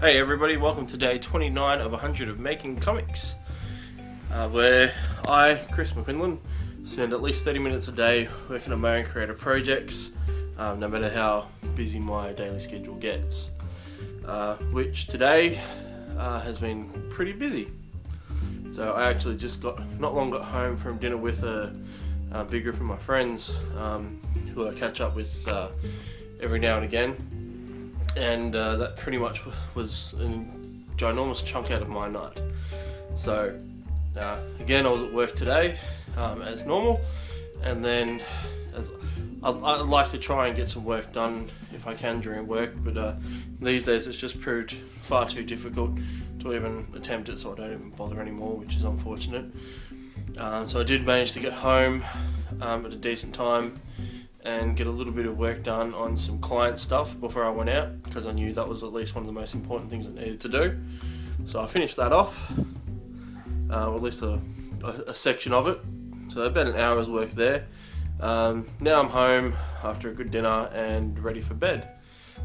Hey everybody, welcome to day 29 of 100 of Making Comics, where I, Chris McQuinlan, spend at least 30 minutes a day working on my own creative projects, no matter how busy my daily schedule gets, which today has been pretty busy. So I actually not long got home from dinner with a big group of my friends who I catch up with every now and again. And that pretty much was a ginormous chunk out of my night. So again, I was at work today as normal, and then I like to try and get some work done if I can during work, but these days it's just proved far too difficult to even attempt it, so I don't even bother anymore, which is unfortunate. So I did manage to get home at a decent time and get a little bit of work done on some client stuff before I went out, because I knew that was at least one of the most important things I needed to do. So I finished that off, or at least a section of it. So about an hour's work there. Now I'm home after a good dinner and ready for bed.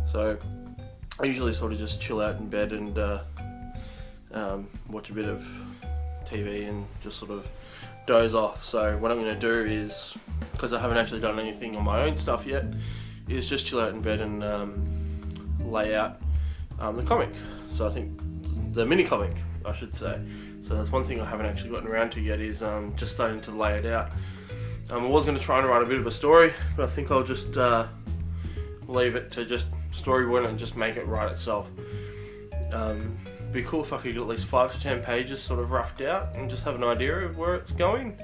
So I usually sort of just chill out in bed and watch a bit of TV and just sort of doze off. So what I'm going to do is, because I haven't actually done anything on my own stuff yet, is just chill out in bed and lay out the comic. So I think the mini comic, I should say. So that's one thing I haven't actually gotten around to yet, is just starting to lay it out. I was going to try and write a bit of a story, but I think I'll just leave it to just storyboard and just make it write itself. Be cool if I could get at least 5 to 10 pages sort of roughed out and just have an idea of where it's going.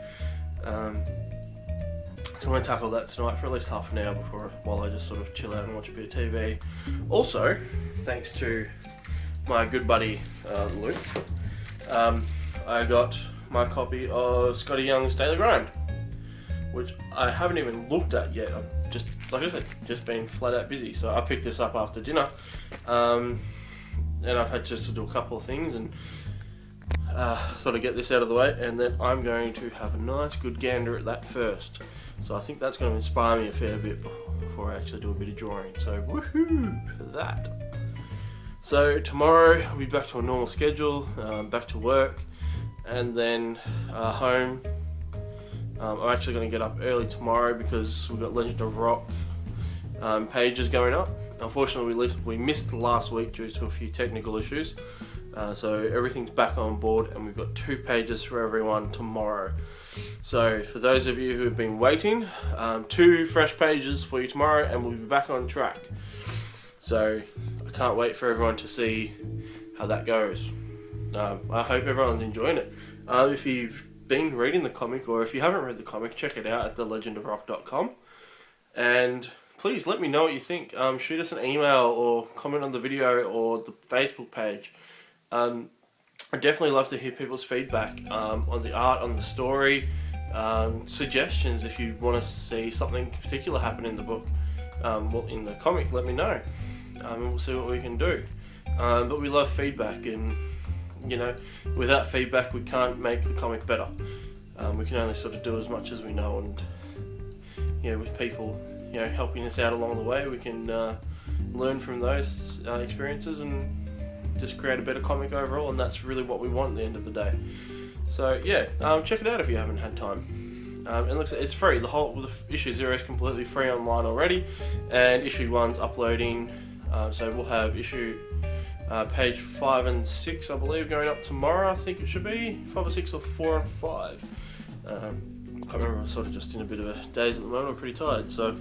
So I'm going to tackle that tonight for at least half an hour while I just sort of chill out and watch a bit of TV. Also, thanks to my good buddy Luke, I got my copy of Scotty Young's Daily Grind, which I haven't even looked at yet. I've just, like I said, just been flat out busy. So I picked this up after dinner, and I've had just to do a couple of things and sort of get this out of the way, and then I'm going to have a nice good gander at that first. So I think that's going to inspire me a fair bit before I actually do a bit of drawing. So woohoo for that. So tomorrow I'll be back to a normal schedule, back to work, and then home. I'm actually going to get up early tomorrow because we've got Legend of Rock pages going up. Unfortunately, we missed last week due to a few technical issues, so everything's back on board, and we've got 2 pages for everyone tomorrow. So for those of you who have been waiting, 2 fresh pages for you tomorrow, and we'll be back on track. So I can't wait for everyone to see how that goes. I hope everyone's enjoying it. If you've been reading the comic, or if you haven't read the comic, check it out at thelegendofrock.com, and please let me know what you think. Shoot us an email or comment on the video or the Facebook page. I'd definitely love to hear people's feedback on the art, on the story, suggestions if you want to see something particular happen in the book, in the comic. Let me know, and we'll see what we can do. But we love feedback, and without feedback we can't make the comic better. We can only sort of do as much as we know, and with people helping us out along the way, we can learn from those experiences and just create a better comic overall, and that's really what we want at the end of the day. So yeah, check it out if you haven't had time. And looks, it's free. The issue 0 is completely free online already, and issue 1's uploading. So we'll have issue page 5 and 6, I believe, going up tomorrow. I think it should be 5 or 6 or 4 and 5. I can't remember. I'm sort of just in a bit of a daze at the moment. I'm pretty tired, so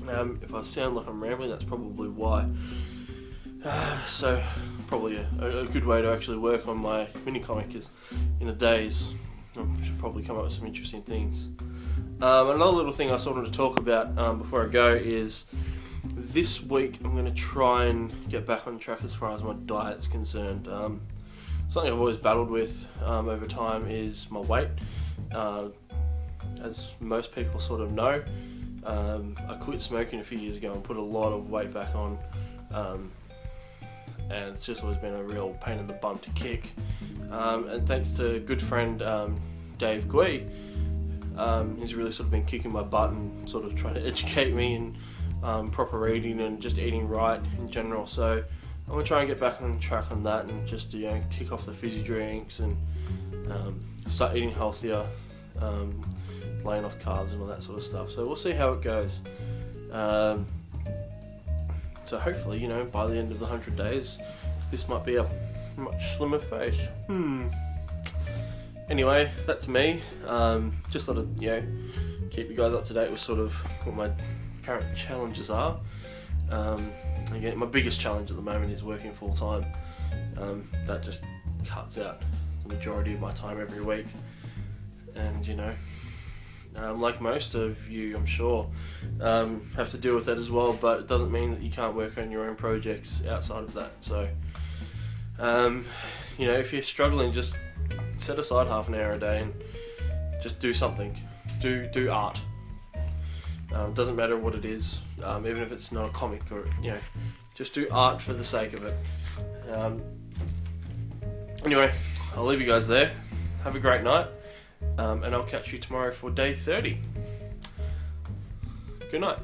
if I sound like I'm rambling, that's probably why. So probably a good way to actually work on my mini comic is in a daze. I should probably come up with some interesting things. Another little thing I sort of want to talk about before I go is, this week I'm going to try and get back on track as far as my diet's concerned. Something I've always battled with over time is my weight. As most people sort of know, I quit smoking a few years ago and put a lot of weight back on, and it's just always been a real pain in the bum to kick. And thanks to a good friend Dave Gui, he's really sort of been kicking my butt and sort of trying to educate me in proper eating and just eating right in general. So I'm gonna try and get back on track on that, and just kick off the fizzy drinks and start eating healthier, laying off carbs and all that sort of stuff. So we'll see how it goes. So hopefully, by the end of the 100 days, this might be a much slimmer face. Anyway, that's me. Just thought of keep you guys up to date with sort of what my current challenges are. Again, my biggest challenge at the moment is working full time. That just cuts out the majority of my time every week, and like most of you, I'm sure, have to deal with that as well, but it doesn't mean that you can't work on your own projects outside of that. So if you're struggling, just set aside half an hour a day and just do something. Do art. Doesn't matter what it is, even if it's not a comic, or just do art for the sake of it. Anyway, I'll leave you guys there. Have a great night, and I'll catch you tomorrow for day 30. Good night.